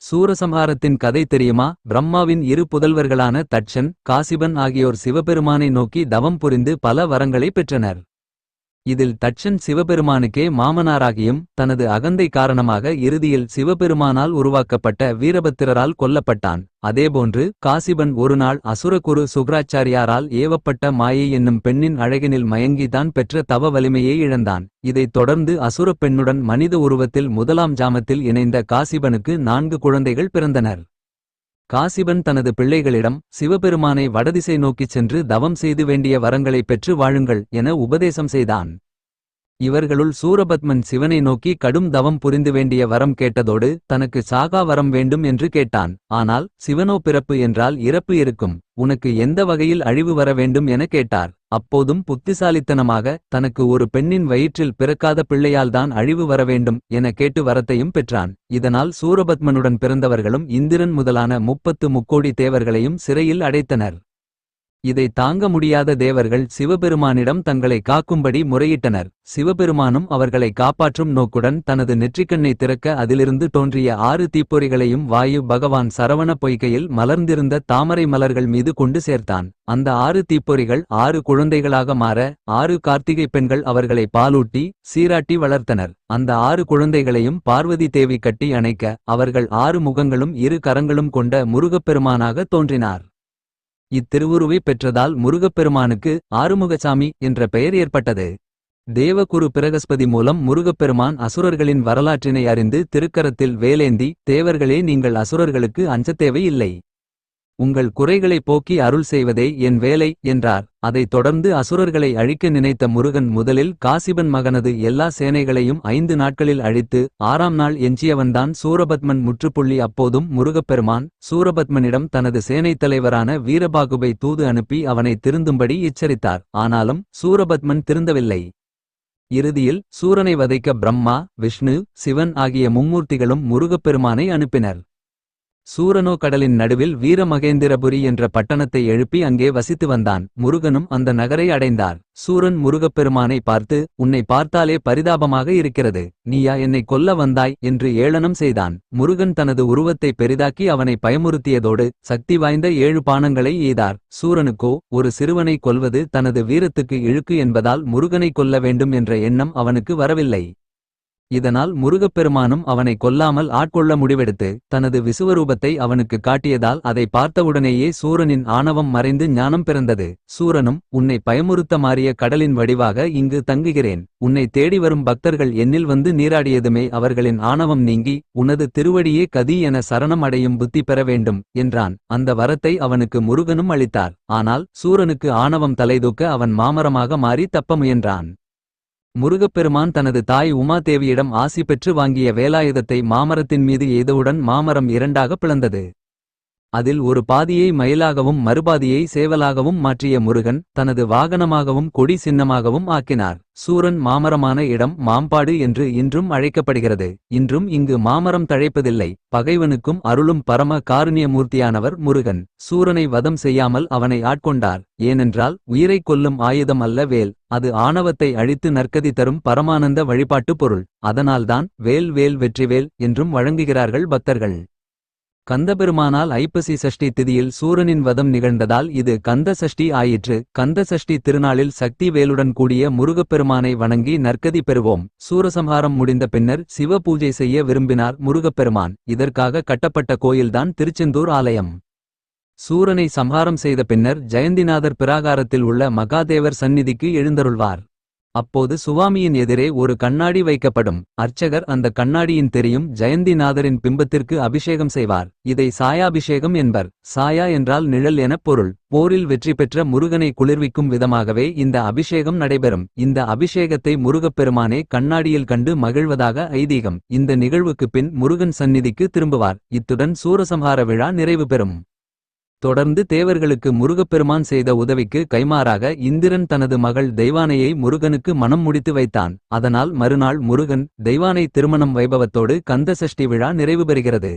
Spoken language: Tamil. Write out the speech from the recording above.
சூரசம்ஹாரத்தின் கதை தெரியுமா? பிரம்மாவின் இரு புதல்வர்களான தட்சன், காசிபன் ஆகியோர் சிவபெருமானை நோக்கி தவம் புரிந்து பல வரங்களை பெற்றனர். இதில் தட்சன் சிவபெருமானுக்கே மாமனாராகியும் தனது அகந்தை காரணமாக இறுதியில் சிவபெருமானால் உருவாக்கப்பட்ட வீரபத்திரரால் கொல்லப்பட்டான். அதேபோன்று காசிபன் ஒருநாள் அசுரகுரு சுக்ராச்சாரியாரால் ஏவப்பட்ட மாயை என்னும் பெண்ணின் அழகினில் மயங்கிதான் பெற்ற தவ வலிமையை இழந்தான். இதைத் தொடர்ந்து அசுரப் பெண்ணுடன் மனித உருவத்தில் முதலாம் ஜாமத்தில் இணைந்த காசிபனுக்கு 4 குழந்தைகள் பிறந்தனர். காசிபன் தனது பிள்ளைகளிடம் சிவபெருமானை வடதிசை நோக்கிச் சென்று தவம் செய்து வேண்டிய வரங்களைப் பெற்று வாழுங்கள் என உபதேசம் செய்தான். இவர்களுள் சூரபத்மன் சிவனை நோக்கி கடும் தவம் புரிந்து வேண்டிய வரம் கேட்டதோடு தனக்கு சாகா வரம் வேண்டும் என்று கேட்டான். ஆனால் சிவனோ பிறப்பு என்றால் இறப்பு இருக்கும், உனக்கு எந்த வகையில் அழிவு வர வேண்டும் என கேட்டார். அப்போதும் புத்திசாலித்தனமாக தனக்கு ஒரு பெண்ணின் வயிற்றில் பிறக்காத பிள்ளையால்தான் அழிவு வர வேண்டும் என கேட்டு வரத்தையும் பெற்றான். இதனால் சூரபத்மனுடன் பிறந்தவர்களும் இந்திரன் முதலான 30 முக்கோடி தேவர்களையும் சிறையில் அடைத்தனர். இதை தாங்க முடியாத தேவர்கள் சிவபெருமானிடம் தங்களை காக்கும்படி முறையிட்டனர். சிவபெருமானும் அவர்களை காப்பாற்றும் நோக்குடன் தனது நெற்றிக்கண்ணை திறக்க அதிலிருந்து தோன்றிய 6 தீப்பொறிகளையும் வாயு பகவான் சரவண பொய்கையில் மலர்ந்திருந்த தாமரை மலர்கள் மீது கொண்டு சேர்த்தான். அந்த 6 தீப்பொறிகள் 6 குழந்தைகளாக மாற 6 கார்த்திகை பெண்கள் அவர்களை பாலூட்டி சீராட்டி வளர்த்தனர். அந்த 6 குழந்தைகளையும் பார்வதி தேவி கட்டி அணைக்க அவர்கள் 6 முகங்களும் 2 கரங்களும் கொண்ட முருகப்பெருமானாக தோன்றினார். இத்திருவுருவை பெற்றதால் முருகப்பெருமானுக்கு ஆறுமுகசாமி என்ற பெயர் ஏற்பட்டது. தேவகுரு பிரகஸ்பதி மூலம் முருகப்பெருமான் அசுரர்களின் வரலாற்றினை அறிந்து திருக்கரத்தில் வேலேந்தி, தேவர்களே, நீங்கள் அசுரர்களுக்கு அஞ்சத்தேவை இல்லை, உங்கள் குறைகளை போக்கி அருள் செய்வதே என் வேலை என்றார். அதைத் தொடர்ந்து அசுரர்களை அழிக்க நினைத்த முருகன் முதலில் காசிபன் மகனது எல்லா சேனைகளையும் 5 நாட்களில் அழித்து 6ஆம் நாள் எஞ்சியவன்தான் சூரபத்மன் முற்றுப்புள்ளி. அப்போதும் முருகப்பெருமான் சூரபத்மனிடம் தனது சேனைத் தலைவரான வீரபாகுபை தூது அனுப்பி அவனை திருந்தும்படி எச்சரித்தார். ஆனாலும் சூரபத்மன் திருந்தவில்லை. இறுதியில் சூரனை வதைக்க பிரம்மா, விஷ்ணு, சிவன் ஆகிய மும்மூர்த்திகளும் முருகப்பெருமானை அனுப்பினர். சூரனோ கடலின் நடுவில் வீரமகேந்திரபுரி என்ற பட்டணத்தை எழுப்பி அங்கே வசித்து வந்தான். முருகனும் அந்த நகரை அடைந்தார். சூரன் முருகப்பெருமானை பார்த்து, உன்னை பார்த்தாலே பரிதாபமாக இருக்கிறது, நீயா என்னை கொல்ல வந்தாய் என்று ஏளனம் செய்தான். முருகன் தனது உருவத்தை பெரிதாக்கி அவனை பயமுறுத்தியதோடு சக்தி வாய்ந்த 7 பானங்களை எய்தார். சூரனுக்கோ ஒரு சிறுவனை கொல்வது தனது வீரத்துக்கு இழுக்கு என்பதால் முருகனை கொல்ல வேண்டும் என்ற எண்ணம் அவனுக்கு வரவில்லை. இதனால் முருகப்பெருமானும் அவனை கொல்லாமல் ஆட்கொள்ள முடிவெடுத்து தனது விசுவரூபத்தை அவனுக்கு காட்டியதால் அதை பார்த்தவுடனேயே சூரனின் ஆணவம் மறைந்து ஞானம் பிறந்தது. சூரனும், உன்னை பயமுறுத்த மாறிய கடலின் வடிவாக இங்கு தங்குகிறேன், உன்னை தேடி வரும் பக்தர்கள் என்னில் வந்து நீராடியதுமே அவர்களின் ஆணவம் நீங்கி உனது திருவடியே கதி என சரணம் அடையும் புத்தி பெற வேண்டும் என்றான். அந்த வரத்தை அவனுக்கு முருகனும் அளித்தார். ஆனால் சூரனுக்கு ஆணவம் தலைதூக்க அவன் மாமரமாக மாறி தப்ப முயன்றான். முருகப்பெருமான் தனது தாய் உமாதேவியிடம் ஆசி பெற்று வாங்கிய வேலாயுதத்தை மாமரத்தின் மீது எய்தவுடன் மாமரம் 2ஆக பிளந்தது. அதில் ஒரு பாதியை மயிலாகவும் மறுபாதியை சேவலாகவும் மாற்றிய முருகன் தனது வாகனமாகவும் கொடி சின்னமாகவும் ஆக்கினார். சூரன் மாமரமான இடம் மாம்பாடு என்று இன்றும் அழைக்கப்படுகிறது. இன்றும் இங்கு மாமரம் தழைப்பதில்லை. பகைவனுக்கும் அருளும் பரம காருண்யமூர்த்தியானவர் முருகன். சூரனை வதம் செய்யாமல் அவனை ஆட்கொண்டார். ஏனென்றால் உயிரைக் கொல்லும் ஆயுதம் அல்ல வேல், அது ஆணவத்தை அழித்து நற்கதி தரும் பரமானந்த வழிபாட்டு பொருள். அதனால்தான் வேல் வேல் வெற்றிவேல் என்றும் வழங்குகிறார்கள் பக்தர்கள். கந்தபெருமானால் ஐப்பசி சஷ்டி திதியில் சூரனின் வதம் நிகழ்ந்ததால் இது கந்த சஷ்டி ஆயிற்று. கந்த சஷ்டி திருநாளில் சக்தி வேலுடன் கூடிய முருகப்பெருமானை வணங்கி நற்கதி பெறுவோம். சூரசம்ஹாரம் முடிந்த பின்னர் சிவ பூஜை செய்ய விரும்பினார் முருகப்பெருமான். இதற்காக கட்டப்பட்ட கோயில்தான் திருச்செந்தூர் ஆலயம். சூரனை சம்ஹாரம் செய்த பின்னர் ஜெயந்திநாதர் பிராகாரத்தில் உள்ள மகாதேவர் சந்நிதிக்கு எழுந்தருள்வார். அப்போது சுவாமியின் எதிரே ஒரு கண்ணாடி வைக்கப்படும். அர்ச்சகர் அந்த கண்ணாடியின் தெரியும் ஜெயந்திநாதரின் பிம்பத்திற்கு அபிஷேகம் செய்வார். இதை சாயாபிஷேகம் என்பர். சாயா என்றால் நிழல் எனப் பொருள். போரில் வெற்றி பெற்ற முருகனை குளிர்விக்கும் விதமாகவே இந்த அபிஷேகம் நடைபெறும். இந்த அபிஷேகத்தை முருகப்பெருமானே கண்ணாடியில் கண்டு மகிழ்வதாக ஐதீகம். இந்த நிகழ்வுக்கு பின் முருகன் சந்நிதிக்கு திரும்புவார். இத்துடன் சூரசம்ஹார விழா நிறைவு பெறும். தொடர்ந்து தேவர்களுக்கு முருகப்பெருமான் செய்த உதவிக்கு கைமாறாக இந்திரன் தனது மகள் தெய்வானையை முருகனுக்கு மணம் முடித்து வைத்தான். அதனால் மறுநாள் முருகன் தெய்வானை திருமணம் வைபவத்தோடு கந்த சஷ்டி விழா நிறைவு பெறுகிறது.